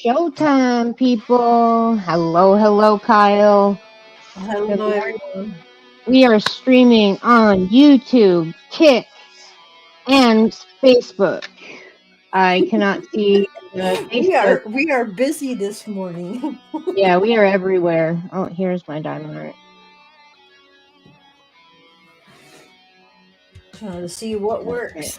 showtime, people. Hello, hello, Kyle. Good Hello, morning. everyone. We are streaming on YouTube, Kick, and Facebook. I cannot see the We Facebook. are busy this morning. Yeah, we are everywhere. Oh, here's my diamond heart. Trying to see what Okay. works.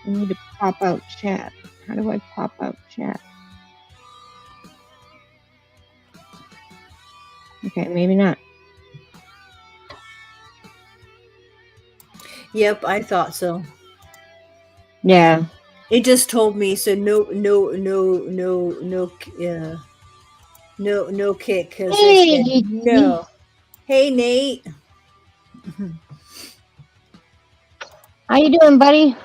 I need to pop out chat. How do I pop out chat? Okay, maybe not. Yep, I thought so. Yeah. It just told me so. No kick because it Hey, said Gigi. no. Hey, Nate. How you doing, buddy?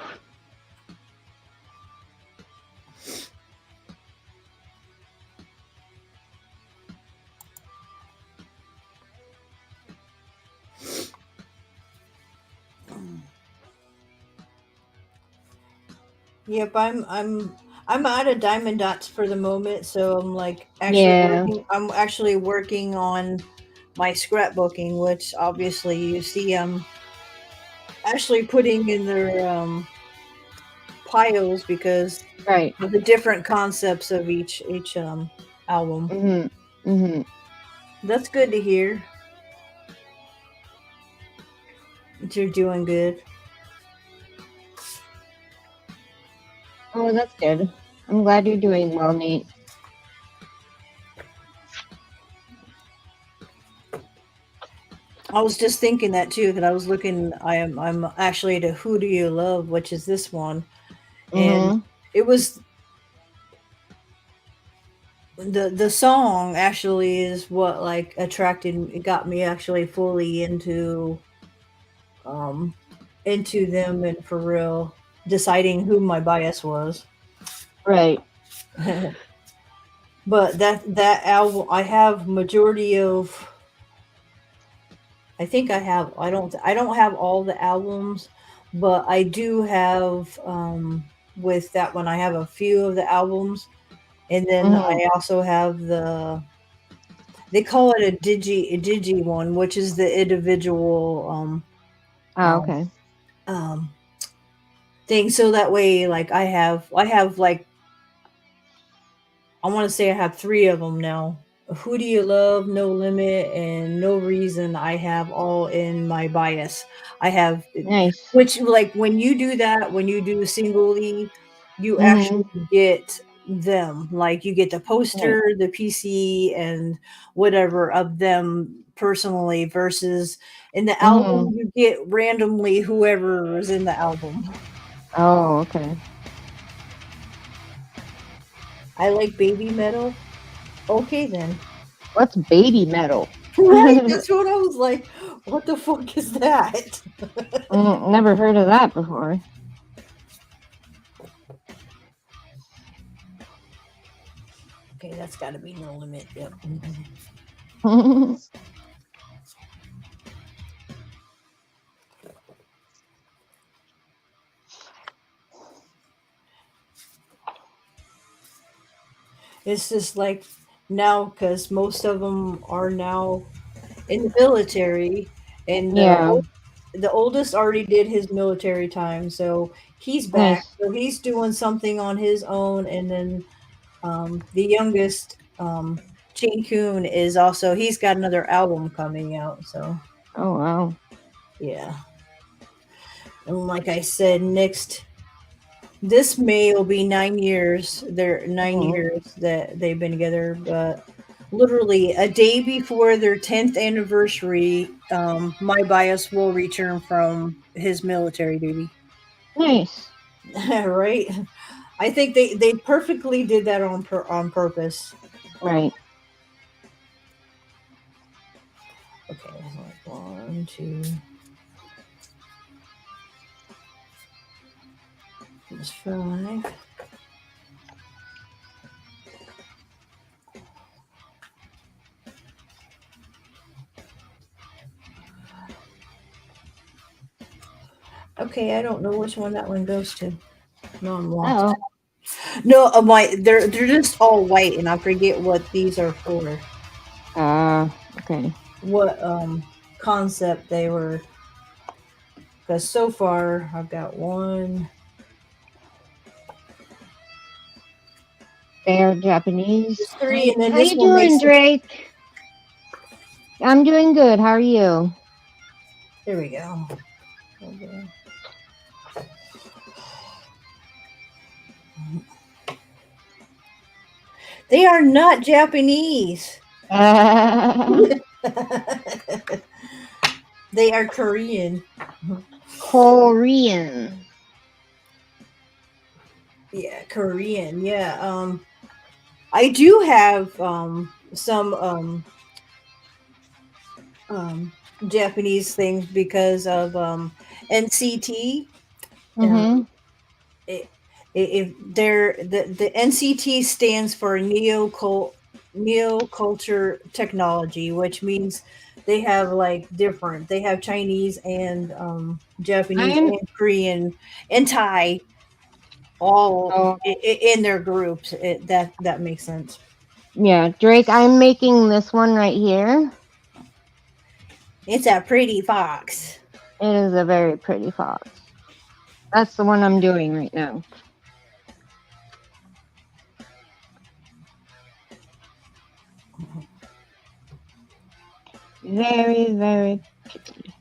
Yep, I'm out of diamond dots for the moment, so I'm like actually Yeah. working. I'm actually working on my scrapbooking, which obviously you see I'm actually putting in their piles because Right. of the different concepts of each album. Mhm. Mhm. That's good to hear that you're doing good. Oh, that's good. I'm glad you're doing well, Nate. I was just thinking that too because I was looking. I'm actually at a Who Do You Love, which is this one, and Mhm. it was the song actually is what like attracted it got me actually fully um into them and for real deciding who my bias was. Right. But that album I have majority of I think I don't have all the albums, but I do have with that one I have a few of the albums, and then Mhm. I also have they call it a digi one, which is the individual Oh, um okay. um thing. So that way like I have like I want to say I have three of them now. Who Do You Love, No Limit, and No Reason. I have all in my bias. I have, Nice. which like when you do that, when you do singly, you actually Mhm. get them. Like you get the Right. poster, the PC, and whatever of them personally versus in the album, Mhm. you get randomly whoever is in the album. Oh, okay. I like baby metal. Okay, then. What's baby metal? Right, that's what I was like, "What the fuck is that?" Never heard of that before. Okay, that's gotta be No Limit, yep. It's just like now because most of them are now in the military, and Yeah. the oldest already did his military time, so he's back. Nice. So he's doing something on his own, and then, the youngest, Jane Coon is also he's got another album coming out, so, Oh, wow. yeah. And like I said, next this May will be 9 years. They're nine Mhm. years that they've been together, but literally a day before their 10th anniversary, my bias will return from his military duty. Nice. Right? I think they perfectly did that on purpose. Right. Okay, so like one, two, that's five. okay, I don't know which one that one goes to. No, I'm lost. Oh. No, my they're just all white, and I forget what these are for. Okay. What concept they were? Because so far I've got one. They are Japanese. There's three, and then How this you one doing, makes it. Drake? I'm doing good. How are you? There we go. Okay. They are not Japanese. They are Korean. Korean. Yeah, Korean. Yeah. I do have some um Japanese things because of NCT. Um, Mm-hmm. it, if they're the NCT stands for Neo Culture Technology, which means they have like different. They have Chinese and Japanese I'm and Korean and Thai all oh in their groups. That makes sense. yeah, Drake, I'm making this one right here. It's a pretty fox. It is a very pretty fox. That's the one I'm doing right now. Very, very pretty.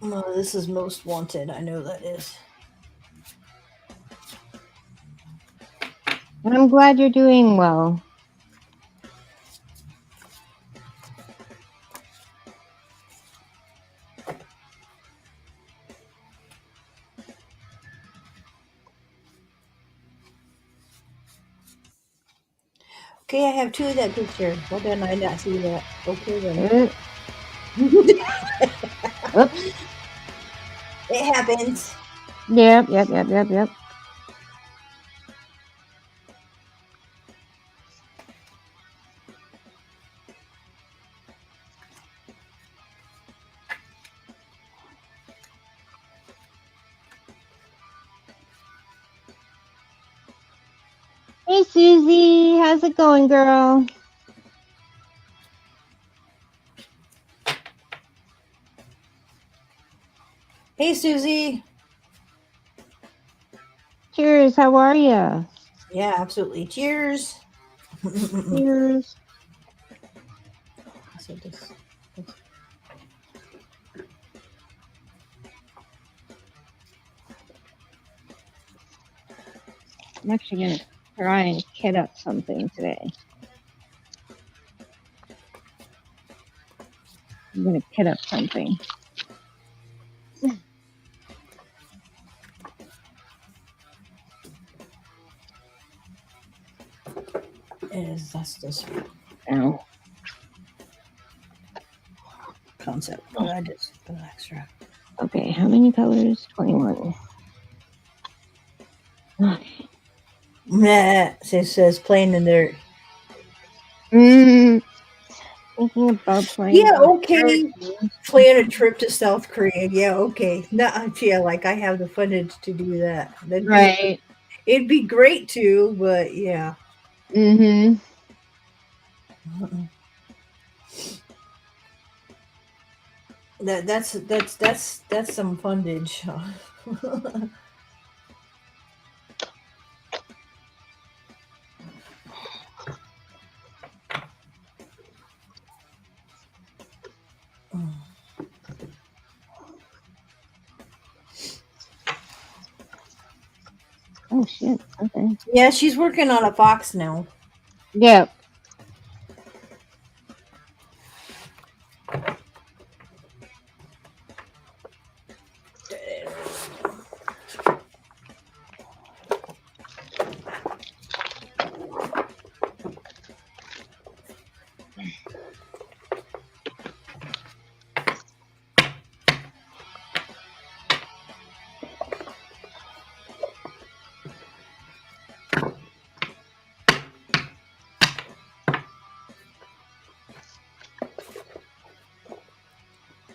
Oh, this is most wanted. I know that is. And I'm glad you're doing well. Okay, I have two of that picture. Why didn't I not see that? Okay then. Uh, Oops. It happens. Yep. Hey, Susie. How's it going, girl? Hey, Susie. Cheers. How are you? Yeah, absolutely. Cheers. Cheers. So this- I'm actually going to try and kit up something today. I'm going to kit up something. that's this Ow. concept. But I just put extra. Okay, how many colors? 21. Nah, it says playing in there. Mm, thinking about playing Yeah, some okay. Plan a trip to South Korea. Yeah, okay. No, I feel like I have the fundage to do that. Right. It'd be great to, but yeah. Mm-hmm. That's some fundage. Oh, shit. Okay. Yeah, she's working on a fox now. Yep.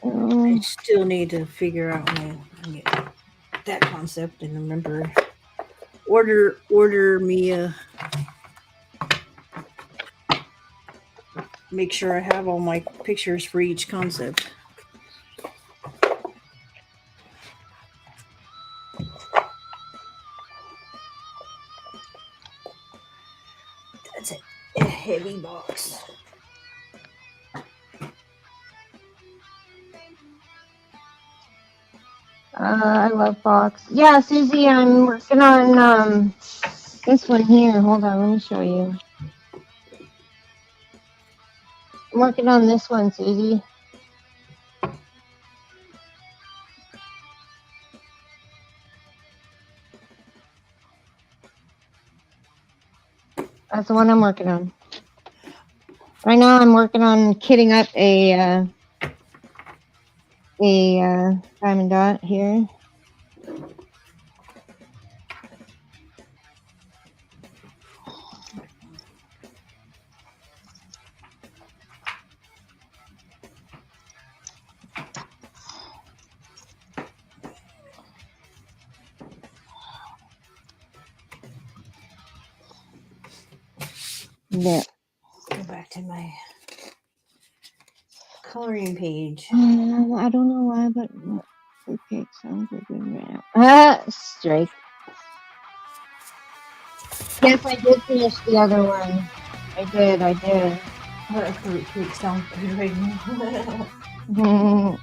I Oh, still need to figure out my. that concept and remember order me a. Make sure I have all my pictures for each concept. That's a heavy box. I love box. Yeah, Susie, I'm working on this one here. Hold on, let me show you. I'm working on this one, Susie. That's the one I'm working on. Right now, I'm working on kitting up a diamond dot here. There. Go back to my coloring page. I don't know why, but okay, sounds good right now. Strike. Yes, I did finish the other one. I did. That fruit cake sounds good right now.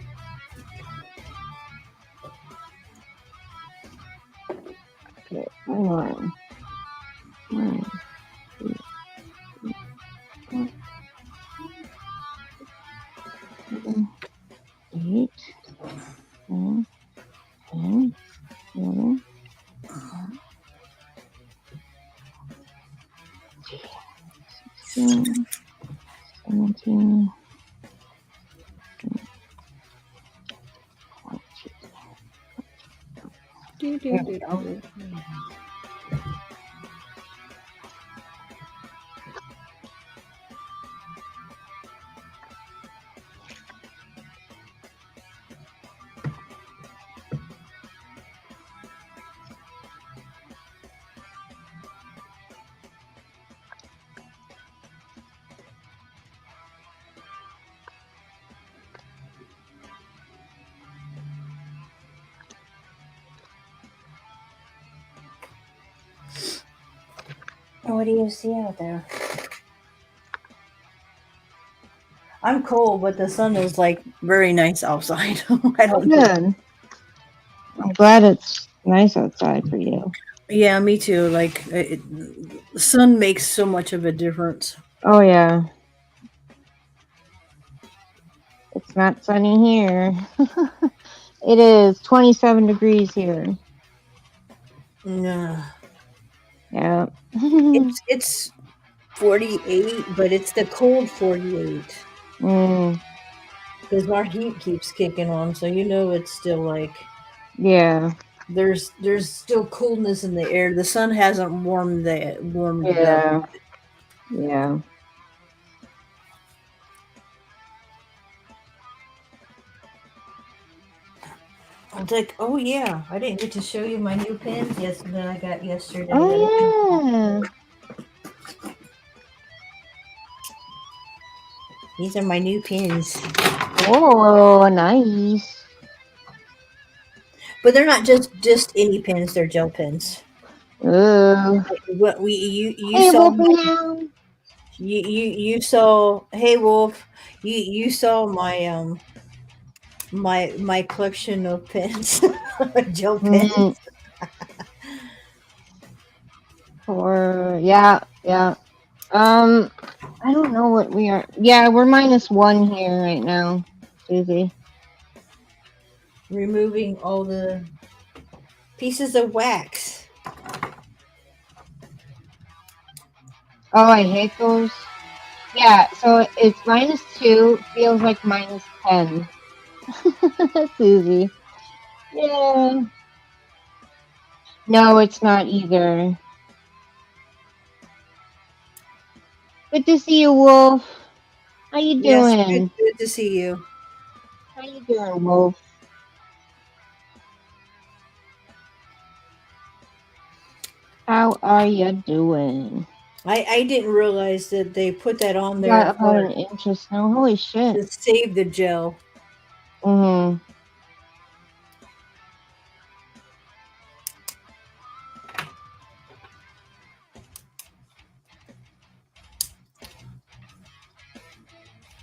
Okay, one more. 1, 2, 3, 4, 7, 8, 9, 10, 11, 16, 17, 22. There we go. What do you see out there? I'm cold, but the sun is like very nice outside. I don't know. Good. I'm glad it's nice outside for you. Yeah, me too. Like the sun makes so much of a difference. Oh, yeah. It's not sunny here. It is 27 degrees here. Yeah. Yeah. It's 48, but it's the cold 48 Mm, because our heat keeps kicking on, so you know it's still like yeah. there's still coolness in the air. The sun hasn't warmed it up. Yeah. Yeah. I was like, oh yeah, I didn't get to show you my new pins that I got yesterday. Oh, yeah. These are my new pins, Oh, nice. but they're not just any pins. They're gel pins. Ooh. What we you Hey, saw Wolfie my now. you saw. Hey Wolf, you saw my collection of pins, gel Mm, pens. yeah. I don't know what we are. Yeah, we're -1 here right now, Susie. Removing all the pieces of wax. Oh, I hate those. Yeah, so it's -2, feels like -10. Susie. Yeah. No, it's not either. Good to see you, Wolf. How you Yes, doing? good to see you. How you doing, Wolf? How are you doing? I didn't realize that they put that on We there got about for an inch of snow. Holy shit. to save the gel. Mm-hmm.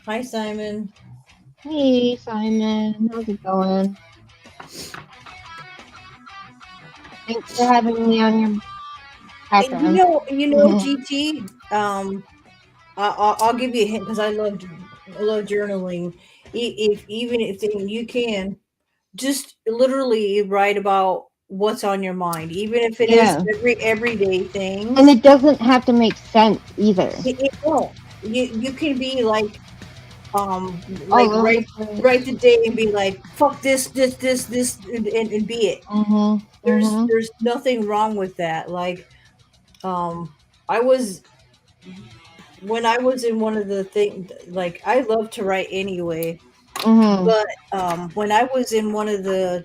Hi, Simon. Hey, Simon. How's it going? Thanks for having me on your And background. GT. I'll give you a hint because I love journaling. If even if you can just literally write about what's on your mind, even if it is Yeah. everyday And things. it doesn't have to make sense either. It won't. You can be like All over the write place. the day and be like fuck this and be it. Mm-hmm. Mm-hmm. There's nothing wrong with that. Like um I was when I was in one of the things, like I love to write anyway, Mm-hmm. but when I was in one of the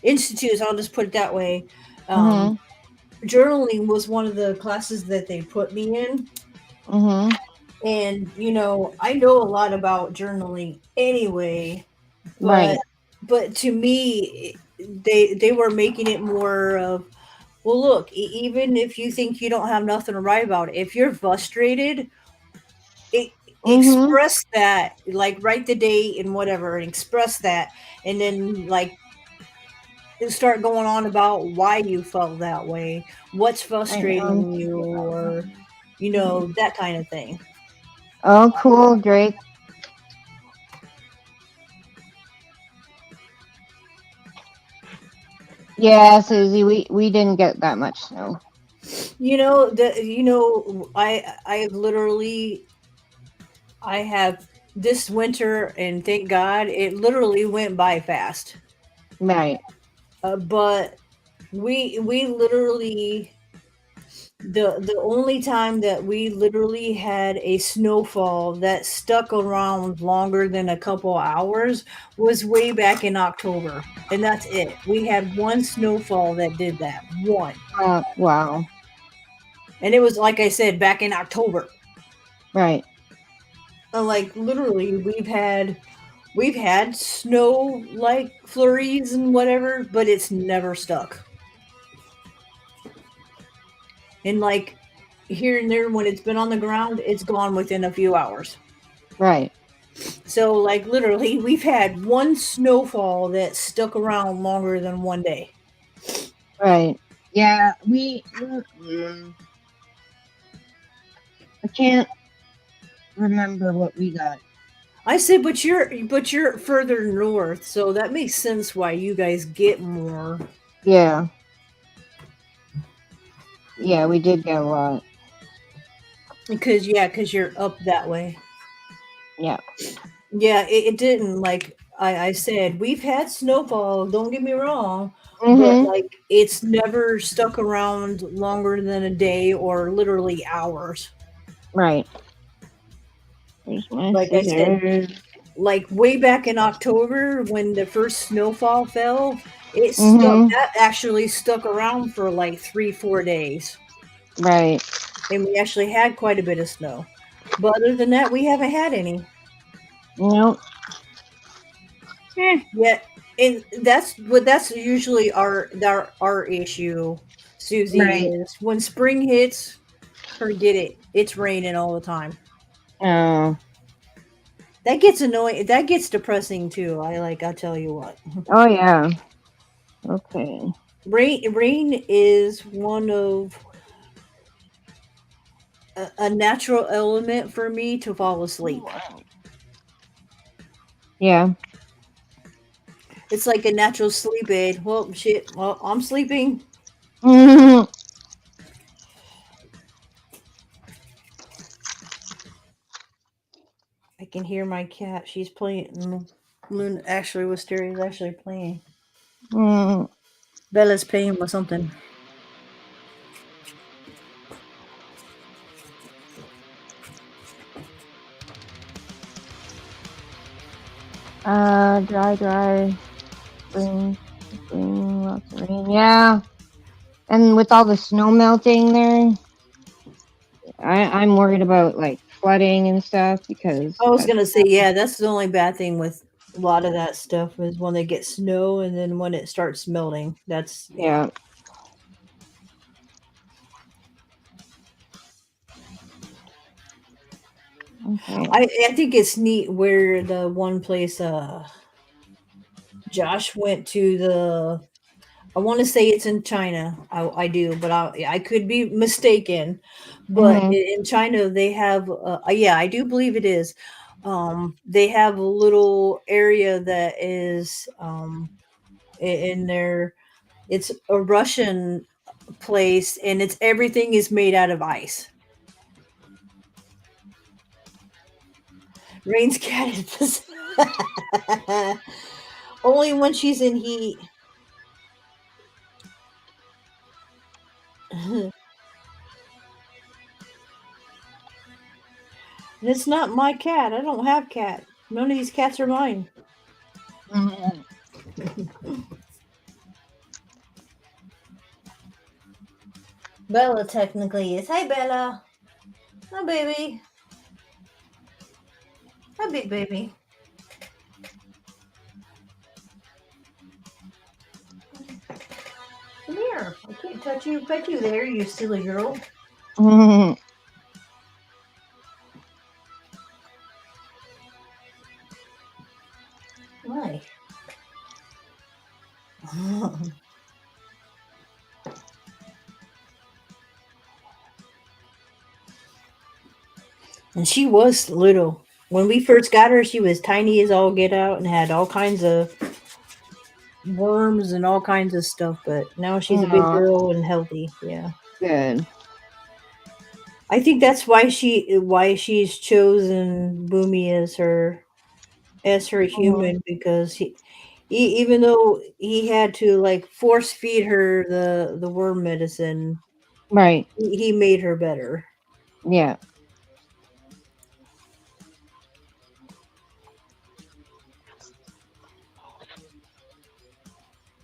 institutes, I'll just put it that way. um Mm-hmm. Journaling was one of the classes that they put me in, Mm-hmm. and I know a lot about journaling anyway, but Right. to me they were making it more of, well, look, even if you think you don't have nothing to write about, if you're frustrated, e- Mm-hmm. express that, like write the date and whatever and express that, and then like start going on about why you felt that way, what's I know. frustrating you, or Mhm. that kind of thing. Oh, cool, Drake. Yeah, Susie, we didn't get that much snow. I've literally, I have this winter, and thank God it literally went by fast. Right. But we literally, the only time that we literally had a snowfall that stuck around longer than a couple hours was way back in October, and that's it. We had one snowfall that did that, one, Wow. and it was, like I said, back in October. Right. Like literally, we've had snow like flurries and whatever, but it's never stuck. And like here and there, when it's been on the ground, it's gone within a few hours. Right. So, like, literally, we've had one snowfall that stuck around longer than one day. Right. Yeah, I can't remember what we got. I said, but you're further north, so that makes sense why you guys get more. Yeah. Yeah, we did get a lot. Because you're up that way. Yeah. Yeah, it didn't, like I said, we've had snowfall, don't get me wrong, but Mm-hmm. like it's never stuck around longer than a day or literally hours. Right. There's my Like I said, scissors. like way back in October when the first snowfall fell, Mm-hmm. that actually stuck around for like 3, 4 days. Right. And we actually had quite a bit of snow. But other than that, we haven't had any Nope. yet. And that's usually our issue, Susie, Right. is when spring hits, forget it. It's raining all the time. Oh. That gets annoying. That gets depressing too. I'll tell you what. Oh yeah. Okay. Rain is one of a natural element for me to fall asleep. Yeah. It's like a natural sleep aid. Well, shit. Well, I'm sleeping. Mm-hmm. I can hear my cat. She's playing. Luna actually, Wisteria is actually playing. Bella's playing with something. Dry. Spring. Lots of rain. Yeah. And with all the snow melting there, I'm worried about like flooding and stuff because I was that's gonna say, yeah, that's the only bad thing with a lot of that stuff is when they get snow and then when it starts melting. That's yeah. yeah. Okay. I think it's neat where the one place Josh went to the I want to say it's in China. I do, but I could be mistaken. But Mhm. in China, they have yeah, I do believe it is. They have a little area that is in their it's a Russian place, and it's everything is made out of ice. Rain's cat is only when she's in heat. And it's not my cat. I don't have cat. None of these cats are mine. Mhm. Bella technically is. Hi, Bella. Hi, baby. Hi, big baby. Come here. I can't touch you, pet you there, you silly girl. Mhm. Why? And she was little. When we first got her, she was tiny as all get out and had all kinds of worms and all kinds of stuff. But now she's a big Aw, girl and healthy. Yeah. good. I think that's why she's chosen Boomy as her Mhm. human because even though he had to like force feed her the worm medicine, Right. he made her better. Yeah.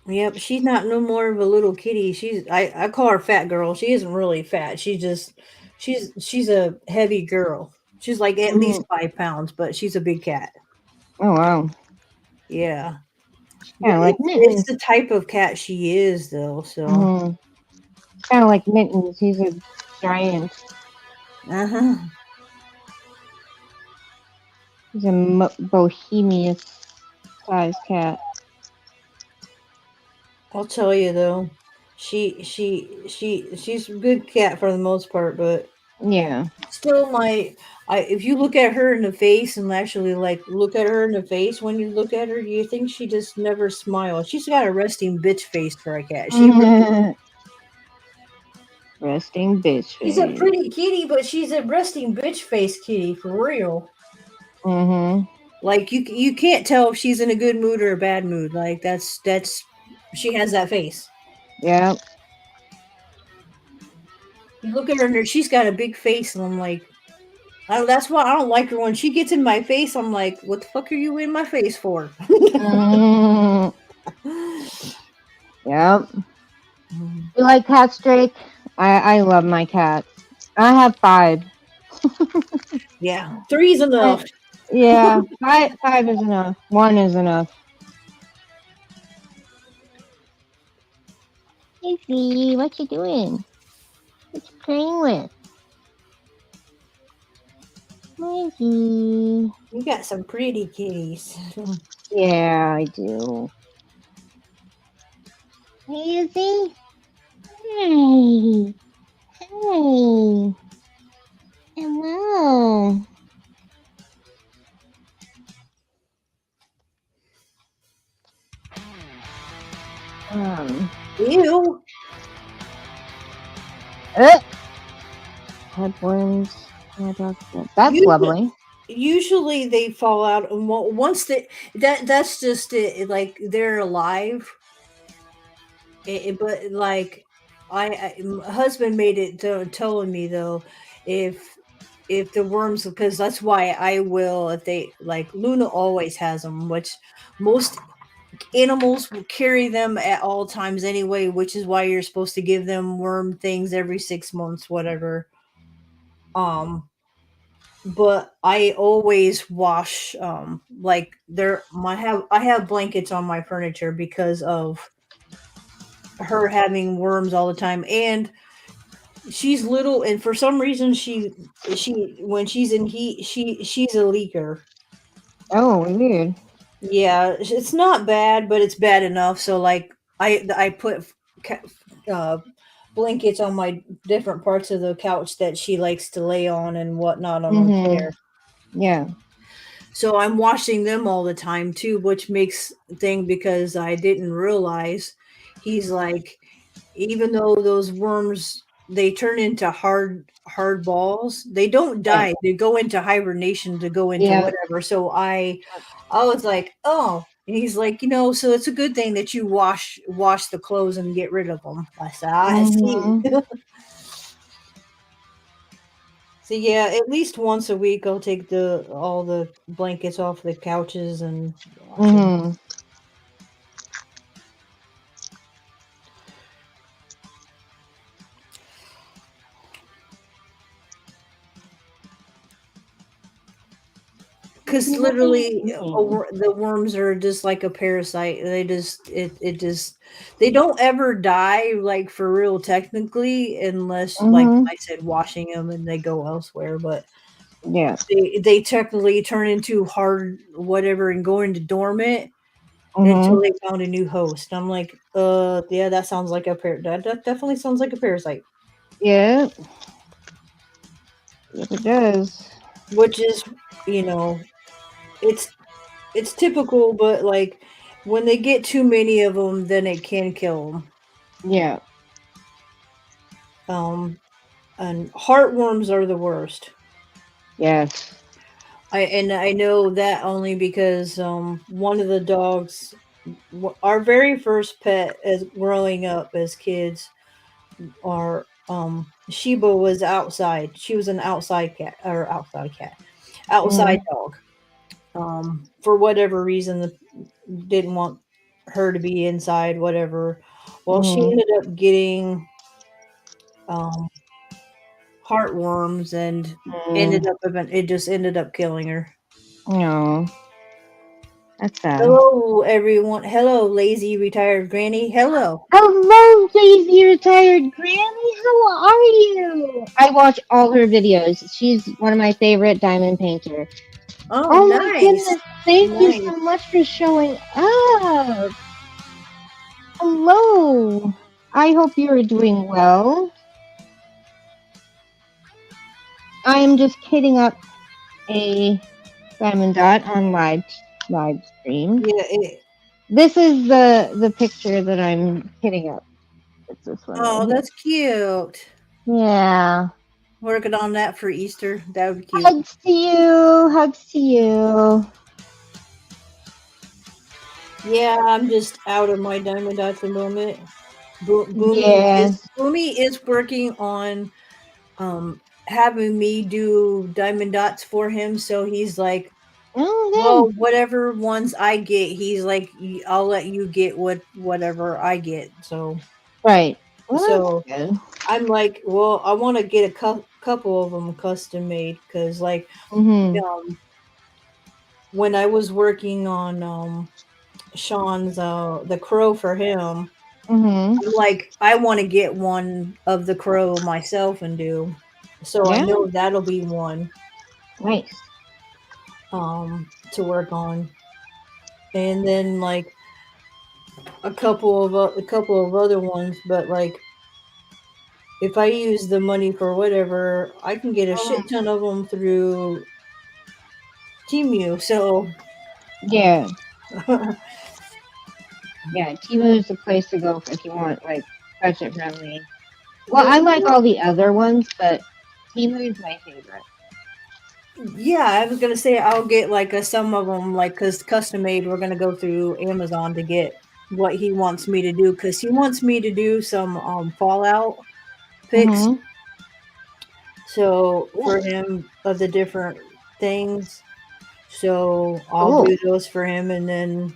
Yep, she's not no more of a little kitty. I call her fat girl. She isn't really fat. She's a heavy girl. She's like at least Mhm. 5 pounds, but she's a big cat. Oh wow. Yeah. Kind But of like it's Mittens. the type of cat she is though, so Mhm. Kind of like Mittens. He's a giant. uh-huh. He's a bohemian sized cat. I'll tell you though. She's a good cat for the most part, but Yeah. still my I if you look at her in the face and actually like look at her in the face when you look at her, you think she just never smiles. She's got a resting bitch face for a cat. She really Resting bitch she's a face. pretty kitty, but she's a resting bitch face kitty for real. Mhm. Like you can't tell if she's in a good mood or a bad mood. Like that's she has that face. Yep. You look at her and she's got a big face, and I'm like, that's why I don't like her when she gets in my face. I'm like, what the fuck are you in my face for? Mhm. Yep. You like cats, Drake? I love my cats. I have five. Yeah, three's enough. I, yeah, five is enough. One is enough. Casey, what you doing? What you playing with? Mikey. You got some pretty kitties. Yeah, I do. Easy. Hey. Hey. Hello. Um. Ew. Uh, headwinds. Yeah, that's Usually, lovely. usually they fall out, and once that's just it. Like they're alive, but like my husband made it telling me though, if the worms because that's why I will if they like Luna always has them, which most animals will carry them at all times anyway, which is why you're supposed to give them worm things every 6 months, whatever. Um, but I always wash like there my have I have blankets on my furniture because of her having worms all the time, and she's little, and for some reason she when she's in heat she's a leaker. Oh, weird. Yeah, it's not bad, but it's bad enough. So like I put ca- uh, blankets on my different parts of the couch that she likes to lay on and whatnot on the Mm-hmm. chair. Yeah. So I'm washing them all the time too, which makes thing because I didn't realize he's like, even though those worms they turn into hard balls, they don't Right. die. They go into hibernation to go into Yeah. whatever. So I was like, oh, and he's like, so it's a good thing that you wash the clothes and get rid of them. I said, I see. Mm-hmm. So yeah, at least once a week I'll take the all the blankets off the couches and wash them. Mm-hmm. Because literally, Mm-hmm. the worms are just like a parasite. It just they don't ever die like for real technically, unless like Mm-hmm. I said, washing them and they go elsewhere. But Yeah. they technically turn into hard whatever and go into dormant until Mm-hmm. they found a new host. I'm like, yeah, that sounds like that definitely sounds like a parasite. Yeah. Yes, it does. Which is, you know, it's it's typical, but like when they get too many of them, then it can kill them. Yeah. And heartworms are the worst. Yes. I know that only because one of the dogs, our very first pet as growing up as kids, our Sheba was outside. She was an outside Mm-hmm. dog. For whatever reason, didn't want her to be inside. Whatever. Well, she Mm-hmm. ended up getting um heartworms and Mm. it just ended up killing her. No, that's sad. Hello, everyone. Hello, lazy retired granny. Hello. Hello, lazy retired granny. How are you? I watch all her videos. She's one of my favorite diamond painter. Oh, Oh my nice. goodness! Thank you so Nice. much for showing up. Hello. I hope you are doing well. I am just hitting up a diamond dot on live stream. Yeah. This is the picture that I'm hitting up. It's this one right Oh, here. that's cute. Yeah. Working on that for Easter. That would be cute. Hugs to you. Hugs to you. Yeah, I'm just out of my diamond dot at the moment. Yeah. Boomy is working on having me do diamond dots for him. So he's like, Oh, well, whatever ones I get, he's like, I'll let you get whatever I get. right. Well, So that's good. I'm like, well, I want to get a couple of them custom made because, like, Mhm. um, when I was working on Sean's the crow for him, Mhm. I'm like, I want to get one of the crow myself and do. So I Yeah. know that'll be one Nice. to work on, and then like a couple of other ones, but like if I use the money for whatever, I can get a shit Mhm. ton of them through Temu. So Yeah. Yeah. Temu is the place to go if you want like budget friendly. Well, the I like all the other ones, but Temu is my favorite. yeah, I was gonna say I'll get like some of them like because custom made. We're gonna go through Amazon to get what he wants me to do because he wants me to do some Fallout pics. Mhm. So for Cool. him of the different things, so I'll Cool. do those for him, and then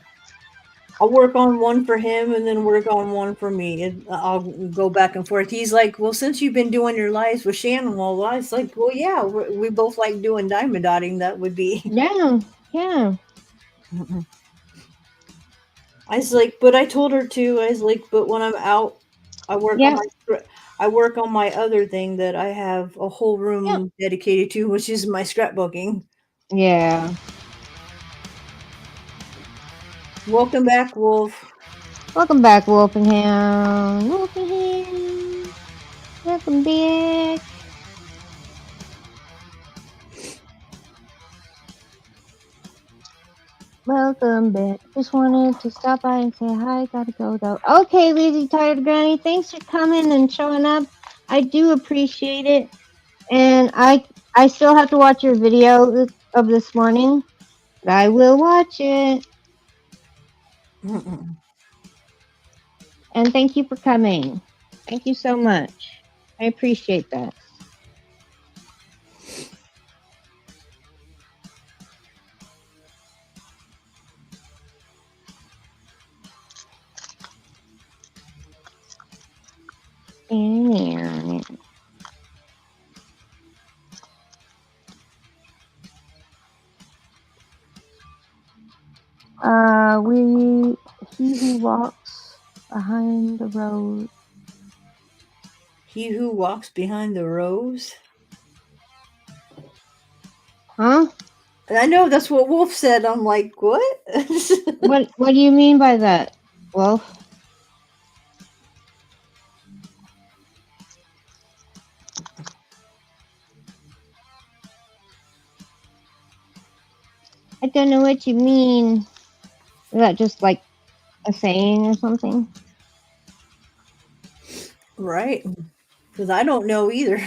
I'll work on one for him and then work on one for me. I'll go back and forth. He's like, "Well, since you've been doing your lives with Shannon, well, I was like, well, yeah, we both like doing diamond dotting. That would be." Yeah, yeah, I was like, but I told her to. I was like, but when I'm out, I work on yeah, my I work on my other thing that I have a whole yeah, room dedicated to, which is my scrapbooking. yeah. Welcome back, Wolf. Welcome back, Wolfenham. Wolfenham. Welcome back. Welcome back. Just wanted to stop by and say hi. Gotta go though. Okay, lazy tired granny. Thanks for coming and showing up. I do appreciate it. And I still have to watch your video of this morning, but I will watch it. And thank you for coming. Thank you so much. I appreciate that. We he who walks behind the road. He who walks behind the rose. Huh? And I know that's what Wolf said. I'm like, what? What do you mean by that, Wolf? I don't know what you mean. Is that just like a saying or something? Right. Because I don't know either.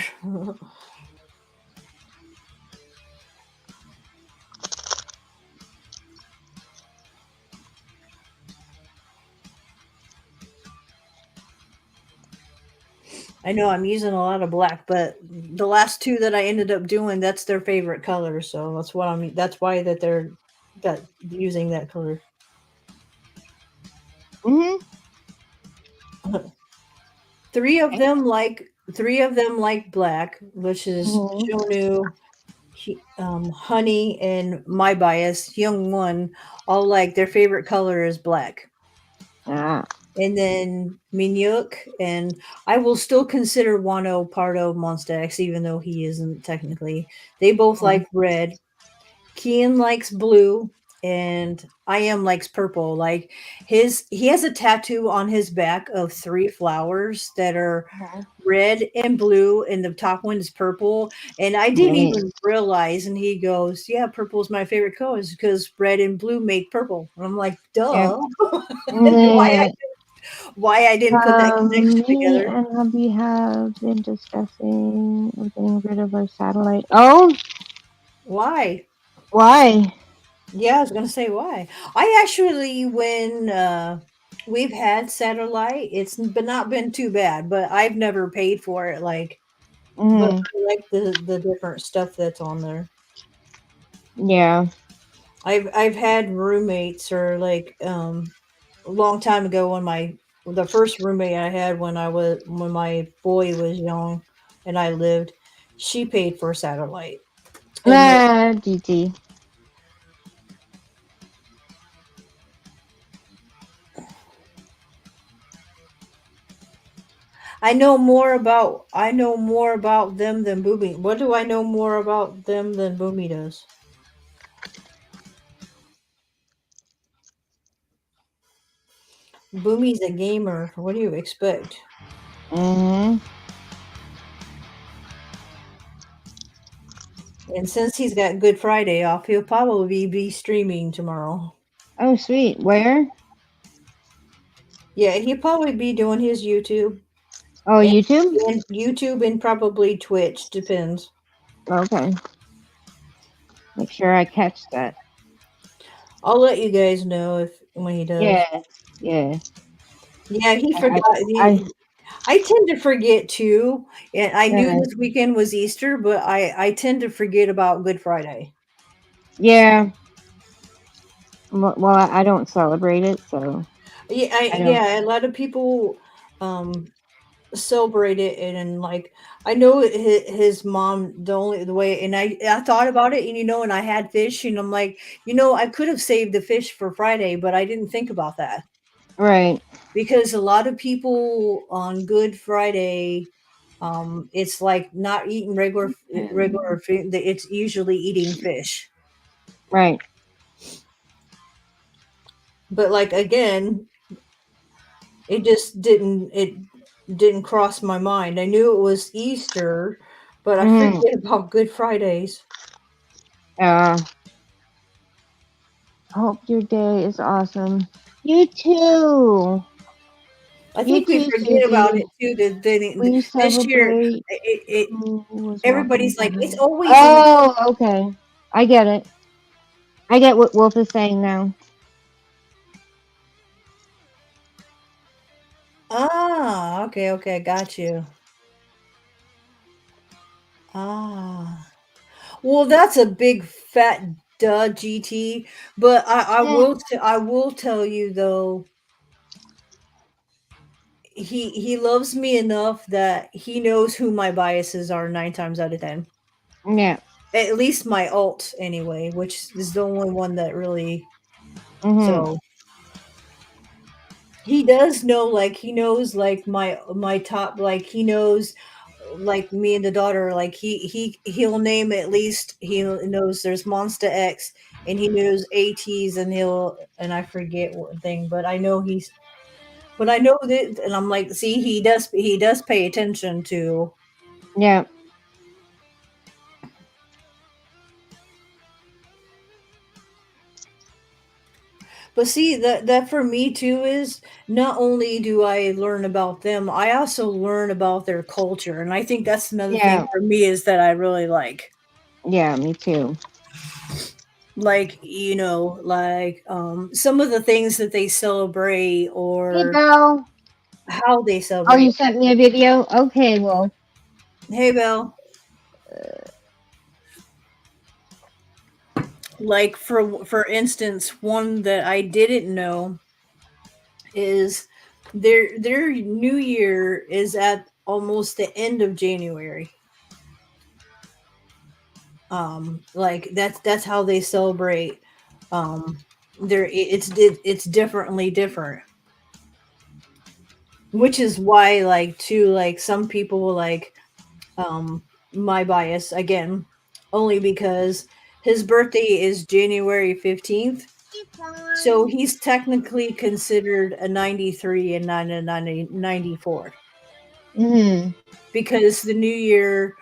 I know I'm using a lot of black, but the last two that I ended up doing, that's their favorite color. So that's why that they're got using that color. Mm-hmm. Three of them like black, which is Mm-hmm. Shonu, Honey, and my bias, Young One, all like their favorite color is black. Ah. And then Minyuk, and I will still consider Wano part of Monsta X, even though he isn't technically. They both Mm-hmm. like red. Kian likes blue, and I am likes purple. Like he has a tattoo on his back of three flowers that are red and blue, and the top one is purple. And I didn't Nice. even realize. And he goes, "Yeah, purple is my favorite color because red and blue make purple." And I'm like, Yep. "Duh." Yeah. Why I didn't put that connection Me together? and hubby have been discussing getting rid of our satellite. Oh, Why? why? Yeah, I was gonna say why. I actually, when we've had satellite, it's been not been too bad, but I've never paid for it. Like, but Mm-hmm. I like the different stuff that's on there. Yeah. I've had roommates or like a long time ago when the first roommate I had when my boy was young and I lived, she paid for satellite. And Nah, GT. I know more about them than Boomy. What do I know more about them than Boomy does? Boomy's a gamer. What do you expect? Mm-hmm. And since he's got Good Friday off, he'll probably be streaming tomorrow. Oh, sweet. Where? Yeah, he'll probably be doing his YouTube Oh, and, YouTube? and YouTube and probably Twitch, depends. Okay. Make sure I catch that. I'll let you guys know if when he does. Yeah. Yeah. Yeah, he I, forgot. I, I tend to forget too. And I knew I this weekend was Easter, but I tend to forget about Good Friday. yeah. Well, I don't celebrate it, so Yeah, I don't. yeah. A lot of people um celebrate it, and like I know his mom the way, and I thought about it, and and I had fish, and I'm like, I could have saved the fish for Friday, but I didn't think about that Right. because a lot of people on Good Friday, it's like not eating regular food. It's usually eating fish, Right. but like again, it didn't cross my mind. I knew it was Easter, but I Mm-hmm. forget about Good Fridays. Uh, hope your day is awesome. You too. I You think we too, forget about Susie. it too. We This year, celebrate it who was walking everybody's by. like, it's always in. Oh, okay. I get it. I get what Wolf is saying now. Ah, okay, okay, got you. Ah, well, that's a big fat duh, GT. But Eh, I will tell you though, he loves me enough that he knows who my biases are 9 times out of 10. yeah. At least my alt anyway, which is the only one that really. Mm-hmm. So he does know, like he knows like my top, like he knows like me and the daughter, like he'll name, at least he knows there's Monster X, and he knows ATs, and I forget what thing, but I know that, and I'm like, see, he does pay attention to. Yeah. But see, that for me too is, not only do I learn about them, I also learn about their culture, and I think that's another thing Yeah. for me is that I really Yeah. Me too. like some of the things that they celebrate, Hey, or Belle. how they Oh, celebrate. you sent me a video? Okay, well, Hey, Belle. Like for instance, one that I didn't know is their new year is at almost the end of January. Like that's how they celebrate. It's differently different, which is why, like, too, like some people like, my bias again, only because his birthday is January 15th, so he's technically considered a 93 and not a 94, mm-hmm. because the new year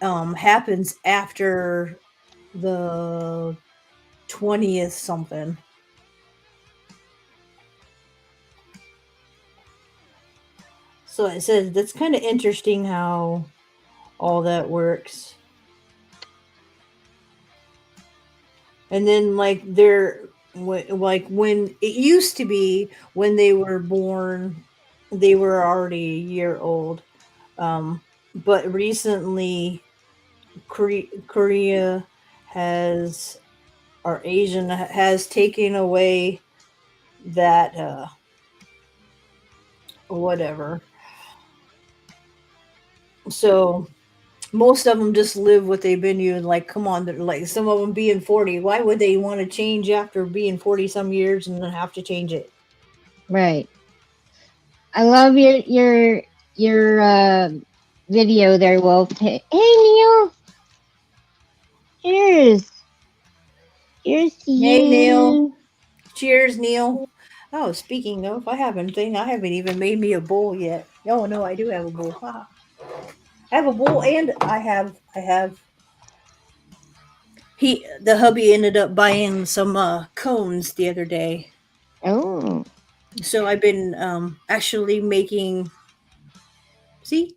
happens after the 20th something. So it says that's kind of interesting how all that works. And then like like when it used to be, when they were born, they were already a year old. But recently, Korea has, or Asian has taken away that whatever. So most of them just live what they've been doing. Like, come on, like some of them being 40. Why would they want to change after being 40 some years and then have to change it? Right. I love your video there, Wolf. Hey, Neil. Cheers. Cheers to Hey, Neil. you. Cheers, Neil. Oh, speaking of, I haven't even made me a bowl yet. Oh no, I do have a bowl. Haha. I have a bowl, and I have the hubby ended up buying some cones the other day. Oh. So I've been actually making, see,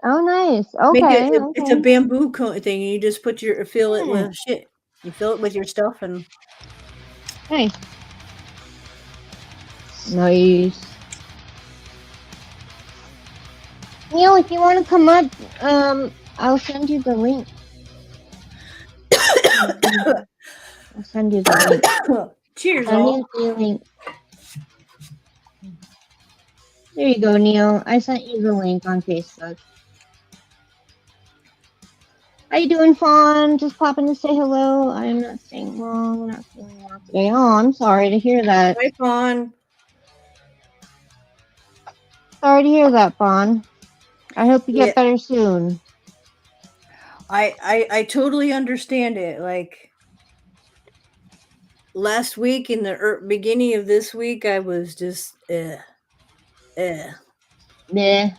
Oh, nice. make it, Okay. it's a Okay. bamboo cone thing. You just fill it Hmm. with shit. You fill it with your stuff, and Nice. Nice. Neil, if you want to come up, I'll send you the link. I'll send you the link. Cheers, Send all. me the link. There you go, Neil. I sent you the link on Facebook. How you doing, Fawn? Just popping to say hello. I'm not staying long. Not feeling well today. Oh, I'm sorry to hear that. Hi, Fawn. Sorry to hear that, Fawn. I hope you Yeah, get better soon. I totally understand it. Like last week in the beginning of this week, I was just eh. Meh.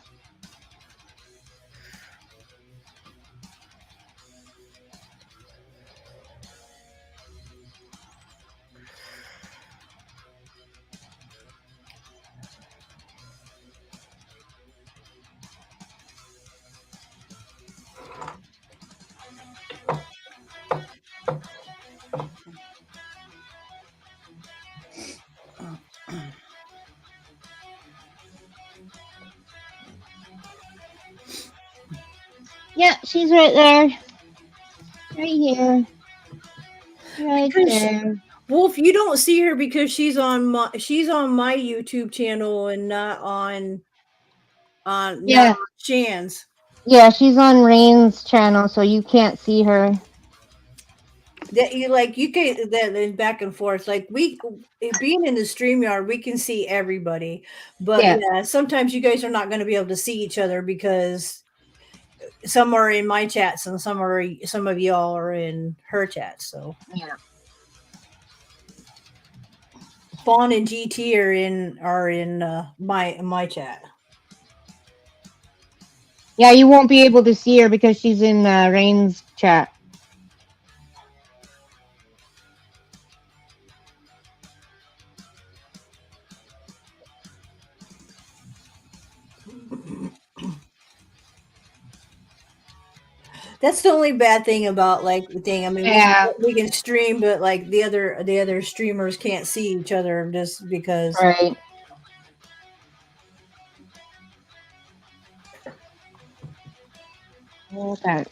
Yeah, she's right there. Right here. Right Because there. Wolf, you don't see her because she's on my YouTube channel and not Yeah. on Shan's. Yeah, she's on Rain's channel, so you can't see her. That you like you can then back and forth. Like we being in the stream yard, we can see everybody. But Yeah. yeah, sometimes you guys are not going to be able to see each other because some are in my chats and some of y'all are in her chat. So Yeah. Fawn and GT are in my chat. Yeah, you won't be able to see her because she's in Rain's chat. That's the only bad thing about like the thing. I mean, Yeah. we can stream, but like the other streamers can't see each other just because. Right. Okay.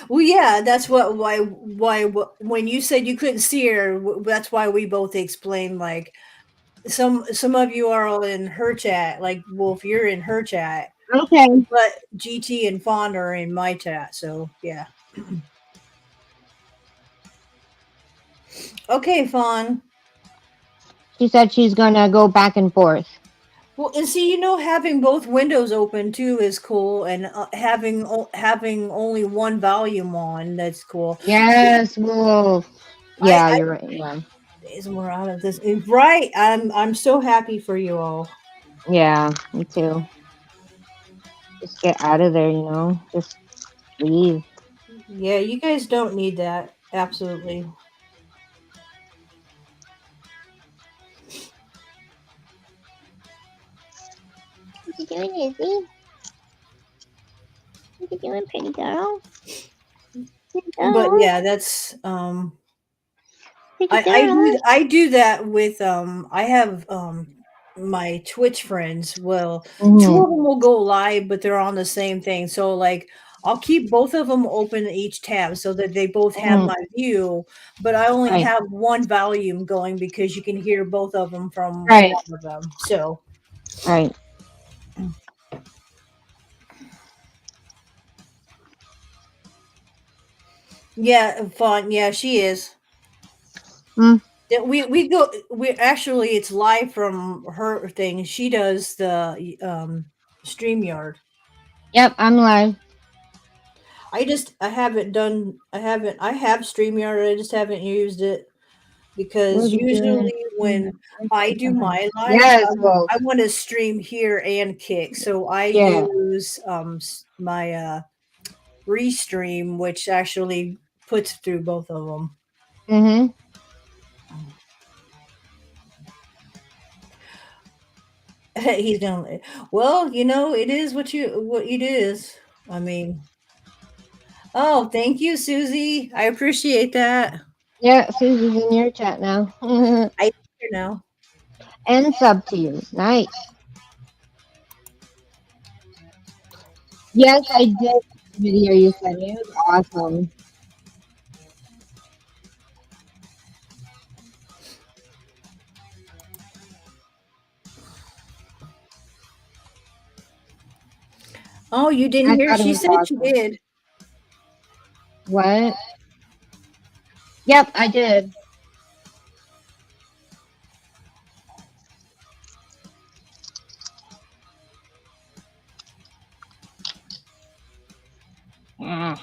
Well, yeah, that's why when you said you couldn't see her, that's why we both explained like some of you are all in her chat, like Wolf, you're in her chat, Okay. but GT and Fawn are in my chat. So yeah, okay, Fawn. She said she's gonna go back and forth. Well, and see, having both windows open too is cool, and having only one volume on, that's cool. Yes, Wolf. Yeah, I you're right. Yeah. is more out of this, right? I'm so happy for you all. Yeah, me too. Just get out of there, you know? Just leave. Yeah, you guys don't need that. Absolutely. What you doing, Izzy? What you doing, pretty girl? Pretty But girl? yeah, that's Pretty I girl? do that with I have my Twitch friends. Well, two of Mm-hmm. them will go live, but they're on the same thing. So like I'll keep both of them open in each tab so that they both have Mm-hmm. my view, but I only Right. have one volume going because you can hear both of them from Right. one of them. So Right. yeah, fun. Yeah, she is. Mm. Yeah, we actually it's live from her thing. She does the StreamYard. Yep, I'm live. I haven't done I have StreamYard, I just haven't used it What because you doing? usually when I do my lives, Yes, Wolf. I want to stream here and Kick. So I Yeah. use my Restream, which actually puts through both of them. Mm-hmm. He's gonna well, it is what it is. I mean, oh, thank you, Susie. I appreciate that. Yeah, Susie's in your chat now. I know. And sub to you. Nice. Yes, I did. video you sent me. It was awesome. Oh, you didn't I hear? thought it She was said she awesome. did. What? Yep, I did. Yeah.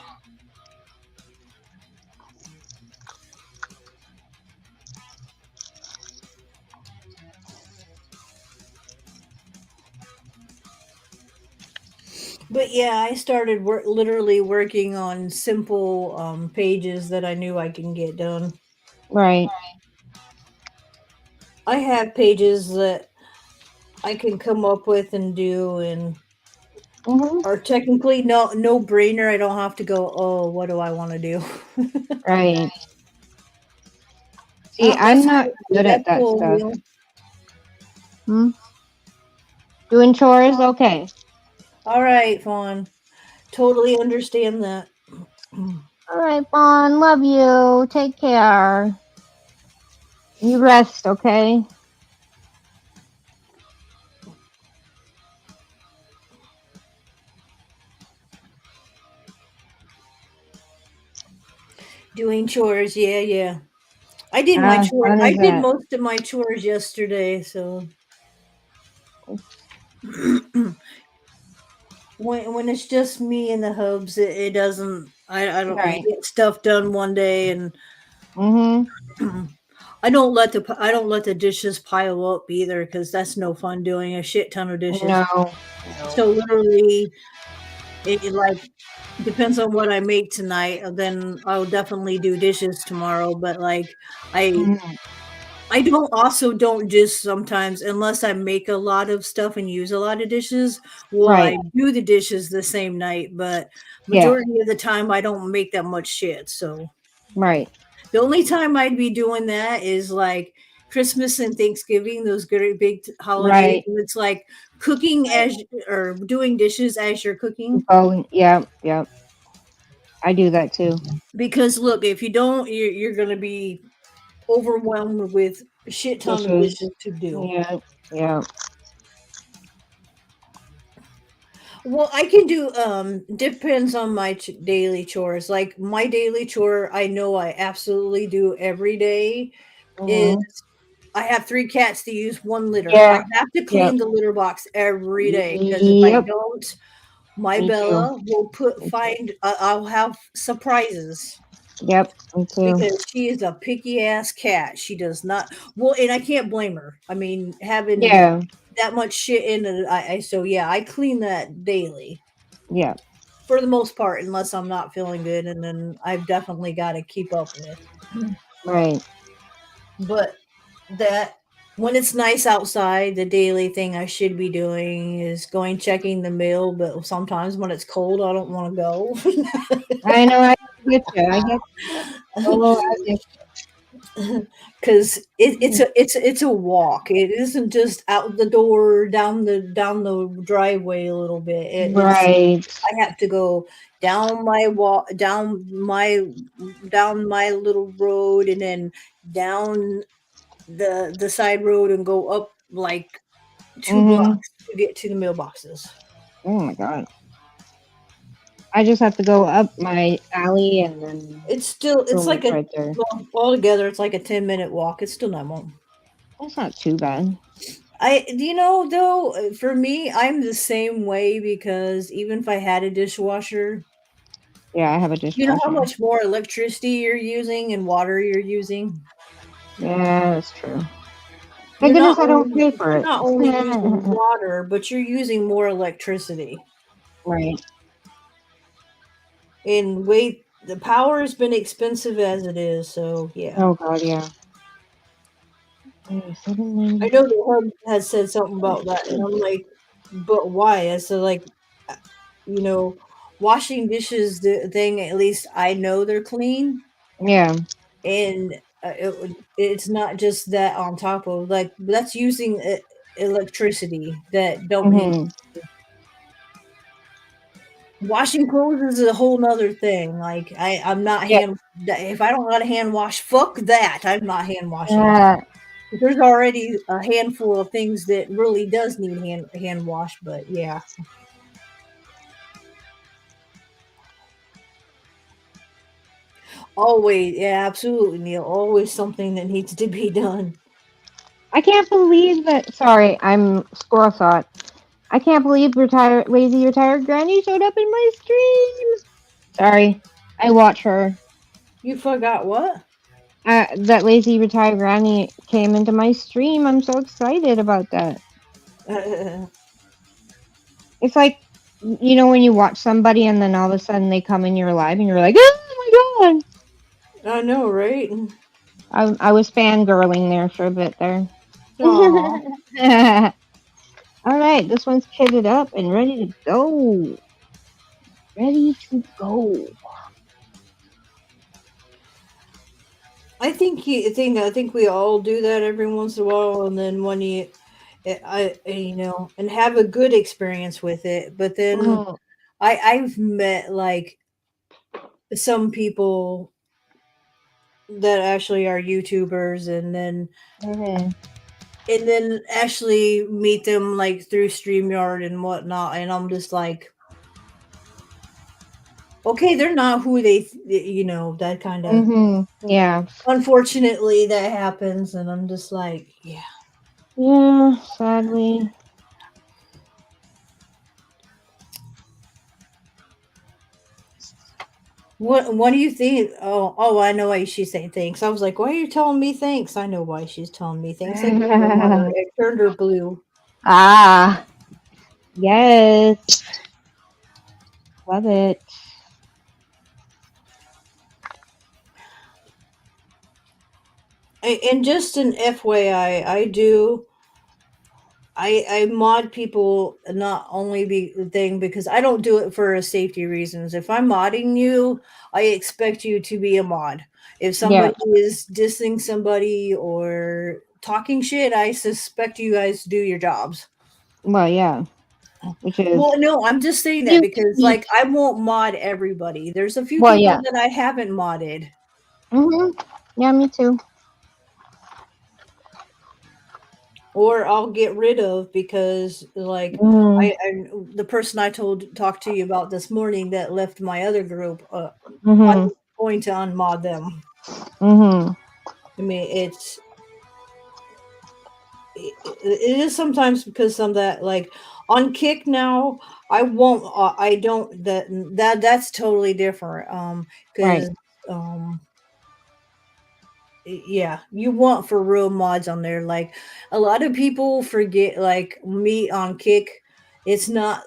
But yeah, I started literally working on simple pages that I knew I can get done. Right. I have pages that I can come up with and do, and Mhm. are technically no brainer. I don't have to go, oh, what do I want to do? Right. See, Oh, I'm not good that's at that cool, stuff. Neil. Hmm? Doing chores? Okay. All right, Fawn. Totally understand that. All right, Bon. Love you. Take care. You rest, okay? Doing chores, yeah, yeah. I did my chore. Fun I is did that? most of my chores yesterday, so when it's just me and the hubs, it doesn't. I Right. get stuff done one day, and Mhm. I don't let the dishes pile up either because that's no fun doing a shit ton of dishes. No. So No. literally, it like depends on what I make tonight. Then I'll definitely do dishes tomorrow. But like I Mhm. I don't just sometimes unless I make a lot of stuff and use a lot of dishes, will Right. I do the dishes the same night, but Yeah. majority of the time I don't make that much shit. So Right. the only time I'd be doing that is like Christmas and Thanksgiving, those great big holidays. Right. And it's like cooking Right. or doing dishes as you're cooking. Going. Yeah. Yeah. I do that too. Because look, if you don't, you're going to be overwhelmed with a shit ton of Dishes. dishes to do. Yeah. Yeah. Well, I can do depends on my daily chores. Like my daily chore I know I absolutely do every day is Mhm. I have 3 cats to use 1 litter. I Yeah. have to Yep. clean the litter box every day because if I Yep. don't, my Me too. Bella will Me too. I'll have surprises Yep. Me too. because she is a picky ass cat. She does not well, and I can't blame her. I mean, having Yeah. that much shit in it, I so yeah, I clean that daily Yeah. for the most part, unless I'm not feeling good, and then I've definitely got to keep up with. Right. But that when it's nice outside, the daily thing I should be doing is going checking the mail. But sometimes when it's cold, I don't want to go. I know. I get you. I get. Oh, I get. Because You. it's a walk. It isn't just out the door down the driveway a little bit. It's Right. I have to go down my wall, down my little road, and then down the side road and go up like 2 Mhm. blocks to get to the mailboxes. Oh my god. I just have to go up my alley and then It's boom, like it's a right there. well, altogether it's like a 10-minute walk. It's still not long. That's not too bad. Though for me, I'm the same way because even if I had a dishwasher, Yeah, I have a you know how dishwasher. much more electricity you're using and water you're using. Yeah, that's true. Thank goodness I don't pay for You're it. not only using water, but you're using more electricity. Right. And wait, the power has been expensive as it is, so yeah. Oh god, yeah. Okay, I know 790. the hub has said something about that, and I'm like, but why? I said like, uh, you know, washing dishes the thing. At least I know they're clean, Yeah. and it's not just that on top of like that's using electricity that don't need. Mhm. Washing clothes is a whole nother thing. Like I'm not Yeah. hand. If I don't got to hand wash, fuck that. I'm not hand washing. Uh, There's already a handful of things that really does need hand wash. But yeah, always, yeah, absolutely, Neil. Always something that needs to be done. I can't believe that. Sorry, I'm squirrel thought. I can't believe retired lazy retired granny showed up in my stream. Sorry, I watch her. You forgot what? That lazy retired granny came into my stream. I'm so excited about that. It's like, when you watch somebody and then all of a sudden they come in your live and you're like, oh my god. I know, right? I was fangirling there for a bit there. Aw. All right, this one's kitted up and ready to go. Ready to go. I think we all do that every once in a while, and then when and have a good experience with it. But then Mhm, I've met like some people that actually are YouTubers, mhm, and then actually meet them like through StreamYard and whatnot, and I'm just like, okay, they're not who that kind of. yeah. Unfortunately, that happens, and I'm just like, yeah. Yeah, sadly. What do you think? Oh, I know why she's saying thanks. I was like, why are you telling me thanks? I know why she's telling me thanks. Like your grandmother, it turned her blue. Ah, yes. Love it. And just an FYI, I mod people not only be the thing because I don't do it for safety reasons. If I'm modding you, I expect you to be a mod. If Yeah. somebody is dissing somebody or talking shit, I suspect you guys to do your jobs. Well, yeah. Which is Well, no, I'm just saying that you because keep. like I won't mod everybody. There's a few Well, people yeah. that I haven't modded. Yeah, me too. Or I'll get rid of because like Mhm. the person I told talked to you about this morning that left my other group, I'm Mhm. going to unmod them. Mhm. I mean, it is sometimes because some that like on Kick now. I don't that's totally different. Right. Because yeah, you want for real mods on there. Like a lot of people forget, like me on Kick, it's not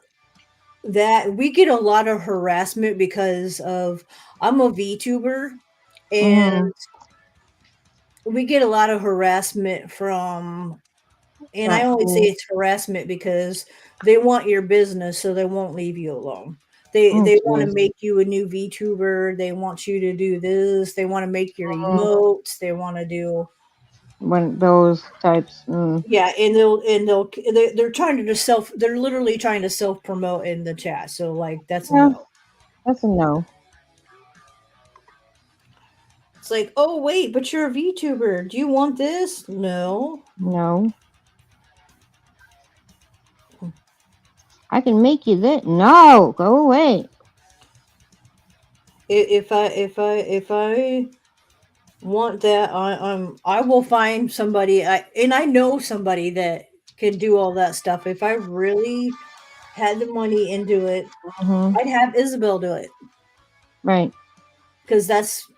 that we get a lot of harassment because of I'm a VTuber, and Mhm. we get a lot of harassment from, and I Not only say cool. it's harassment because they want your business, so they won't leave you alone. They want to Jeez. make you a new VTuber. They want you to do this. They want to make your Mhm. emotes. They want to do. When those types. Yeah, and they're trying to just they're literally trying to self promote in the chat. So like that's a Yeah, no. that's a no. It's like, oh wait, but you're a VTuber. Do you want this? No. No. I can make you this. No, go away. If I want that, I will find somebody. I know somebody that can do all that stuff. If I really had the money into it, Mhm. I'd have Isabel do it. Right. Because that's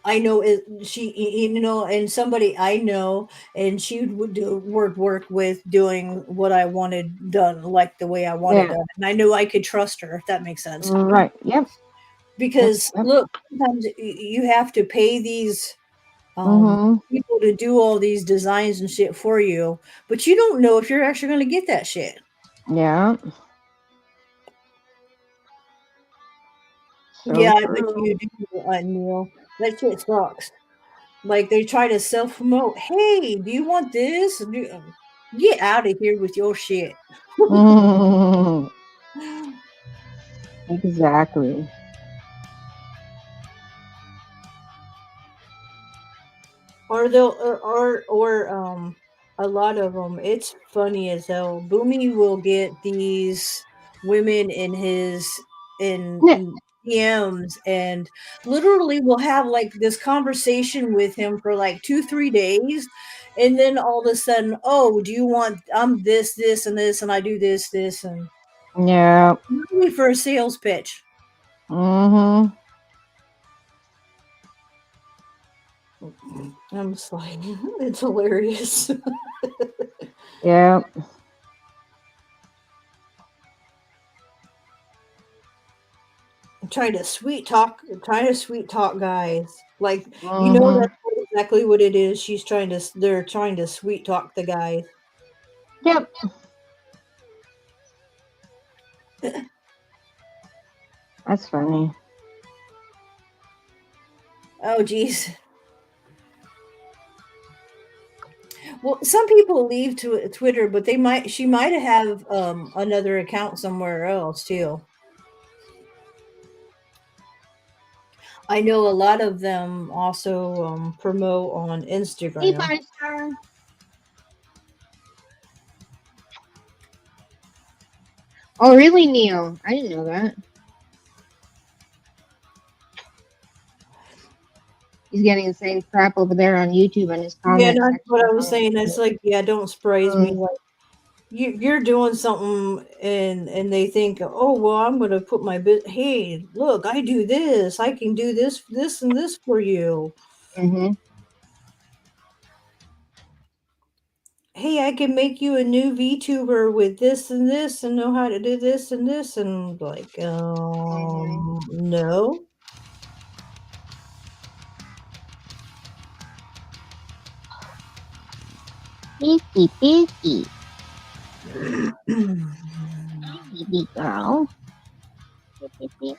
I know it, and somebody I know, and she would work with doing what I wanted done, like the way I wanted Yeah. done, and I knew I could trust her, if that makes sense. Right. Yep. Yep. Because Yep. look, sometimes you have to pay these Mhm. people to do all these designs and shit for you, but you don't know if you're actually going to get that shit. Yeah. So Yeah, I bet true. you do, Neil. That shit sucks. Like they try to self promote. Hey, do you want this? Get out of here with your shit. Mhm. Exactly. Or they'll or a lot of them. It's funny as hell. Boomy will get these women in his Yeah. in DMs and literally will have like this conversation with him for like 2 3 days, and then all of a sudden, oh, do you want I'm this and this and I do this and Yeah. really for a sales pitch. Mhm. I'm just like, it's hilarious. Yeah. Trying to sweet talk guys. Like, Mhm. that's exactly what it is. They're trying to sweet talk the guys. Yep. That's funny. Oh, geez. Well, some people leave to Twitter, but she might have another account somewhere else too. I know a lot of them also promote on Hey, Instagram. five star. Oh, really, Neil? I didn't know that. He's getting the same crap over there on YouTube in his Yeah, comment that's what section. I was saying. That's like, yeah, don't surprise me. Mm, Like, you're doing something and they think, oh well, I'm gonna put my hey, look, I do this, I can do this and this for you. mhm. Hey, I can make you a new VTuber with this and this and know how to do this and this, and like, Mhm. no. Busy, busy. Hi, baby girl. Beep, beep, beep.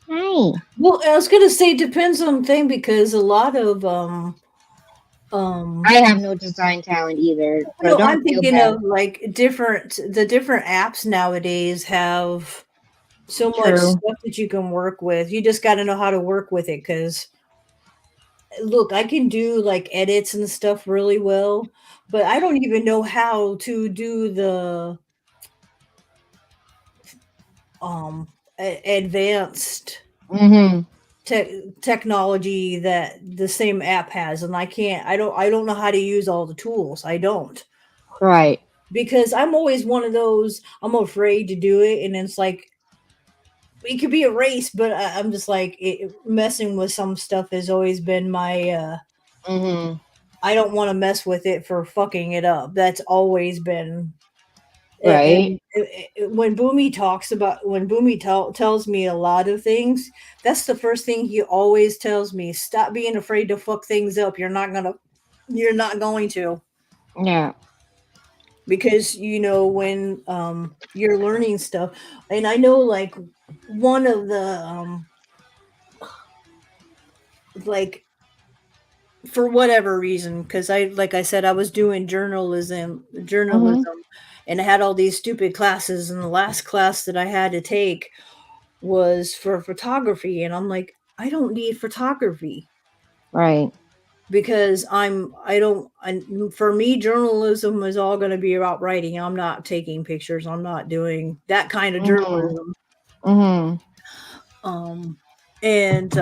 Hi. Well, I was gonna say it depends on the thing because a lot of um I have no design talent either, so no, don't I'm feel thinking bad. of like different apps nowadays have so much True. stuff that you can work with. You just got to know how to work with it because look, I can do like edits and stuff really well, but I don't even know how to do the advanced Mhm. technology that the same app has, and I don't know how to use all the tools. I don't, Right. because I'm always one of those, I'm afraid to do it, and it's like it could be a race, but I'm just like messing with some stuff has always been my Mhm. I don't want to mess with it for fucking it up. That's always been Right. when Boomy tells me a lot of things, that's the first thing he always tells me. Stop being afraid to fuck things up. You're not going to, Yeah. because when you're learning stuff, and I know like one of the like for whatever reason, because like I said, I was doing Mhm. journalism, and I had all these stupid classes, and the last class that I had to take was for photography, and I'm like, I don't need photography Right. because I don't I, for me, journalism is all going to be about writing. I'm not taking pictures. I'm not doing that kind of Mhm. journalism. Mhm. um and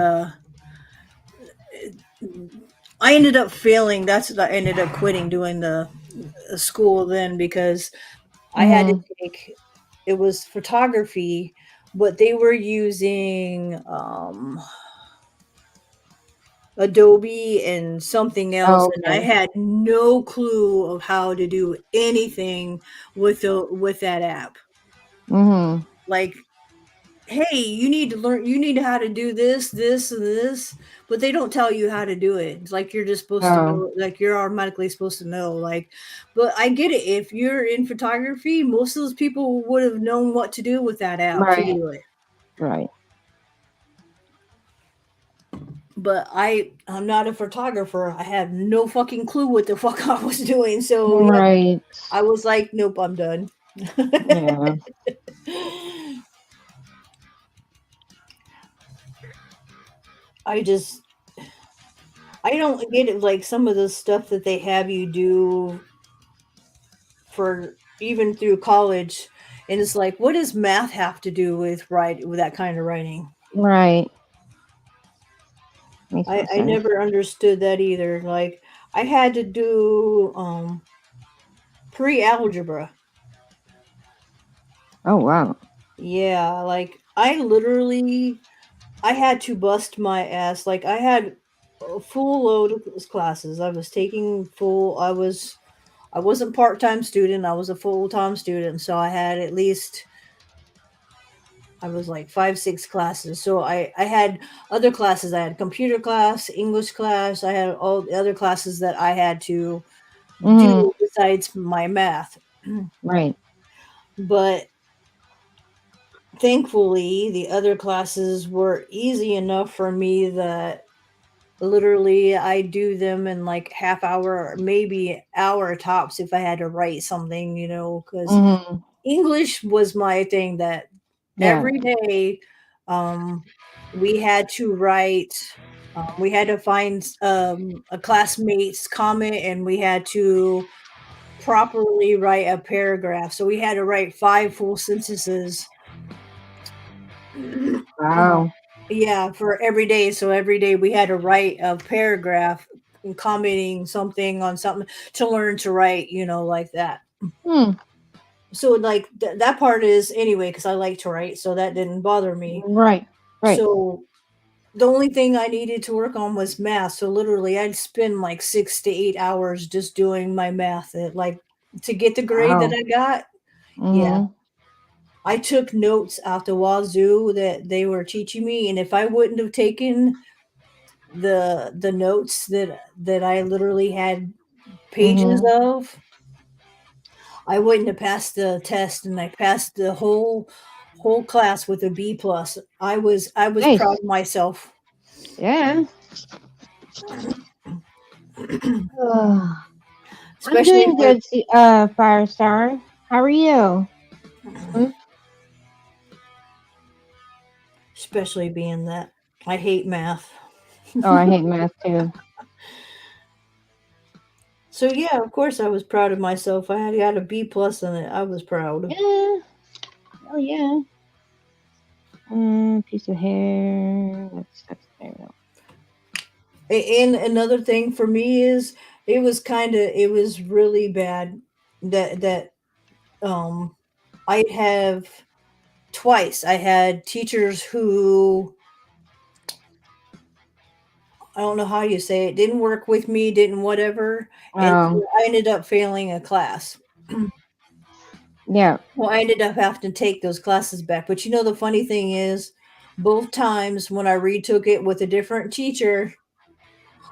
I ended up failing. That's what I ended up quitting doing the school then, because I had to Mhm. take, it was photography, but they were using Adobe and something else, Oh, and I okay. had no clue of how to do anything with that app. Mhm. Like, hey, you need to learn, you need how to do this and this, but they don't tell you how to do it. It's like you're just supposed to Oh, know, like you're automatically supposed to know. Like, but I get it. If you're in photography, most of those people would have known what to do with that app to right. do it. Right. But I'm not a photographer. I had no fucking clue what the fuck I was doing. So yep, Right. I was like, nope, I'm done. Yeah. I just I don't get it, like some of the stuff that they have you do for even through college, and it's like, what does math have to do with that kind of writing? Right. Makes no I sense. never understood that either. Like I had to do pre-algebra. Oh wow. Yeah, like I literally I had to bust my ass. Like I had a full load of classes. I was taking full I wasn't part-time student, I was a full-time student, so I had at least I was like 5, 6 classes. So I had other classes. I had computer class, English class. I had all the other classes that I had to Mm-hmm. do besides my math. Right. But thankfully, the other classes were easy enough for me that literally I do them in like half hour, or maybe hour tops if I had to write something, because Mm-hmm. English was my thing that Yeah. every day um, we had to write, we had to find a classmate's comment and we had to properly write a paragraph. So we had to write 5 full sentences. Wow. Yeah, for every day. So every day we had to write a paragraph commenting something on something to learn to write, like that. Hmm. So like that part is anyway because I like to write, so that didn't bother me. Right. Right. So the only thing I needed to work on was math. So literally, I'd spend like 6 to 8 hours just doing my math. Like to get the grade that Wow. I got. Yeah, Mm-hmm. I took notes out the wazoo that they were teaching me, and if I wouldn't have taken the notes that I literally had pages Mm-hmm. of, I wouldn't have passed the test, and I passed the whole class with a B plus. I was proud Nice. of myself. Yeah. I'm Especially doing for good, Firestar. How are you? Hmm? especially being that I hate math. Oh, I hate math too. So yeah, of course I was proud of myself. I had got a B plus in it. I was proud. Yeah. Oh yeah. Piece of hair. That's there. We go. And another thing for me is it was really bad that um I have twice I had teachers who I don't know how you say it, didn't work with me, didn't whatever, and so Oh, I ended up failing a class. yeah. Well, I ended up having to take those classes back. But the funny thing is, both times when I retook it with a different teacher,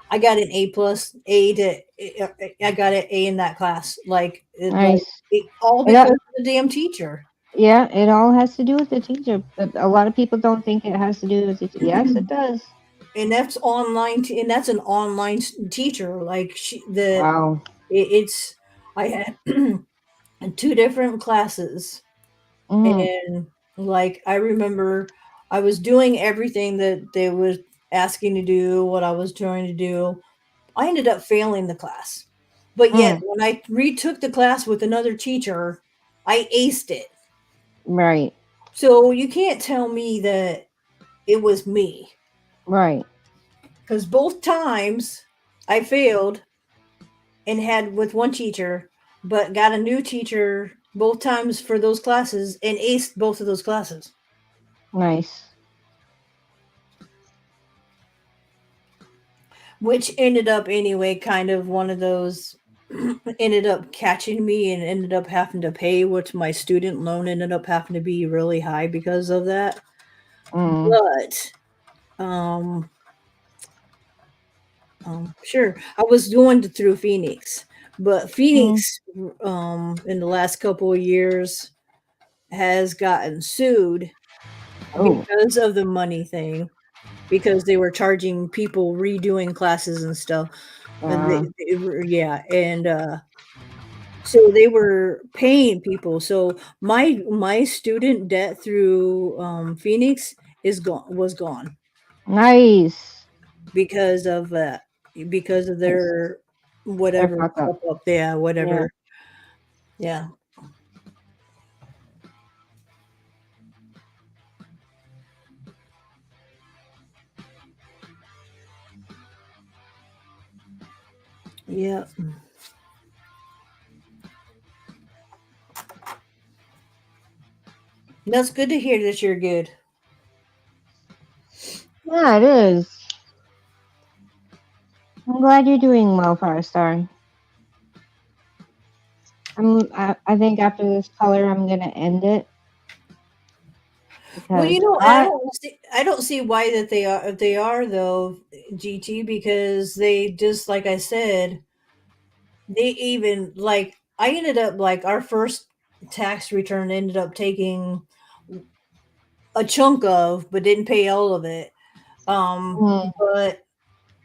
I got an A plus, I got an A in that class. Nice. All It, because of the damn teacher. yeah, it all has to do with the teacher, but a lot of people don't think it has to do with the teacher. Yes, it does. And that's online, and that's an online teacher. Like Wow. it's I had two different classes. Mm-hmm. And like I remember I was doing everything that they was asking to do, what I was trying to do. I ended up failing the class. But yet Mm. when I retook the class with another teacher, I aced it. Right. So you can't tell me that it was me Right. cuz both times I failed and had with one teacher, but got a new teacher both times for those classes and aced both of those classes. Nice. Which ended up anyway kind of one of those ended up catching me and ended up having to pay, which my student loan ended up having to be really high because of that. Mm. But um sure, I was going through Phoenix, but Mm. Phoenix in the last couple of years has gotten sued Oh. because of the money thing, because they were charging people redoing classes and stuff. And Uh, yeah, and so they were paying people. So my student debt through Phoenix is gone was gone. nice. because of because of It's their their whatever fuck up. fuck up, yeah, Yeah. whatever, yeah, yeah. That's good to hear that you're good. Yeah, it is. I'm glad you're doing well, Firestar. I think after this color, I'm gonna end it Well, because I I. I don't see why that they are though, GT, because they just like I said, they even like I ended up like our first tax return ended up taking a chunk of, but didn't pay all of it. Mm, But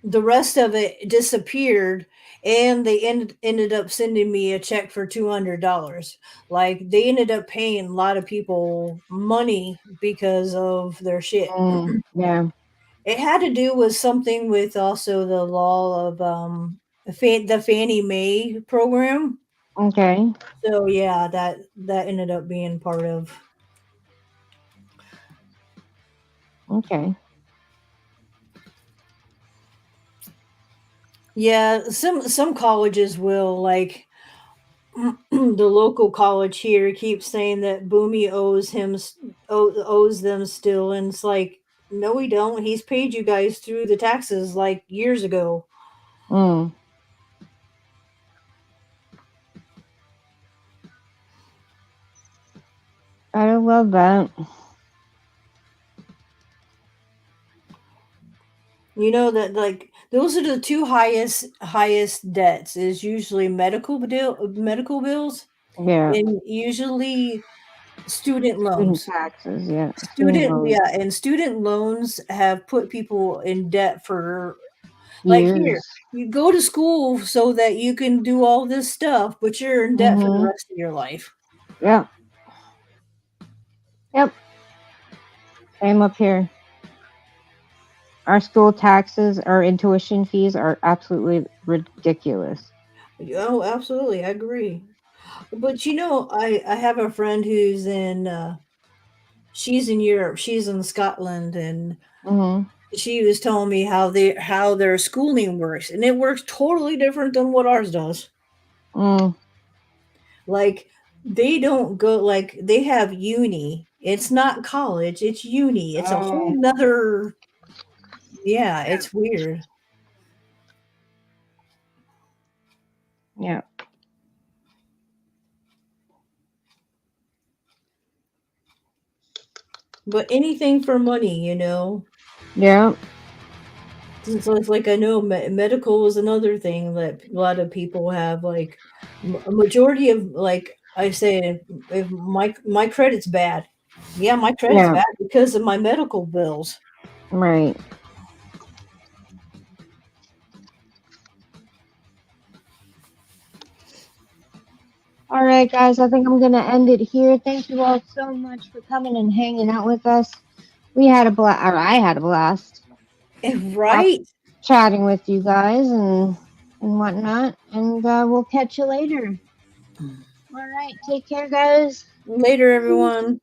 the rest of it disappeared, and they ended up sending me a check for $200. Like they ended up paying a lot of people money because of their shit. yeah. It had to do with something with also the law of the Fannie Mae program. Okay. So yeah, that ended up being part of. Okay. Yeah, some colleges will like the local college here keeps saying that Boomy owes them still, and it's like no, we don't. He's paid you guys through the taxes like years ago. Mm, I love that. You know that like those are the two highest debts is usually medical bills Yeah. and usually student Student loans. taxes. Yeah. Student loans. And student loans have put people in debt for like here, Years. you go to school so that you can do all this stuff, but you're in debt for the Mm-hmm. rest of your life. Yep. Yep. Same up here. Our school taxes, our tuition fees are absolutely ridiculous. Oh, absolutely, I agree. But I have a friend who's in she's in Europe, she's in Scotland, and Mm-hmm. she was telling me how their schooling works, and it works totally different than what ours does. Mm. Like they don't go like they have uni. It's not college, it's uni. It's a whole Oh. nother yeah, it's weird. Yeah. But anything for money, Yeah. So it's like I know medical is another thing that a lot of people have. Like a majority of like I say, if my credit's bad, yeah, my credit's Yeah. bad because of my medical bills. Right. All right, guys. I think I'm gonna end it here. Thank you all so much for coming and hanging out with us. We had a blast. Or I had a blast Right. chatting with you guys and whatnot. And we'll catch you later. All right. Take care, guys. Later, Peace. everyone.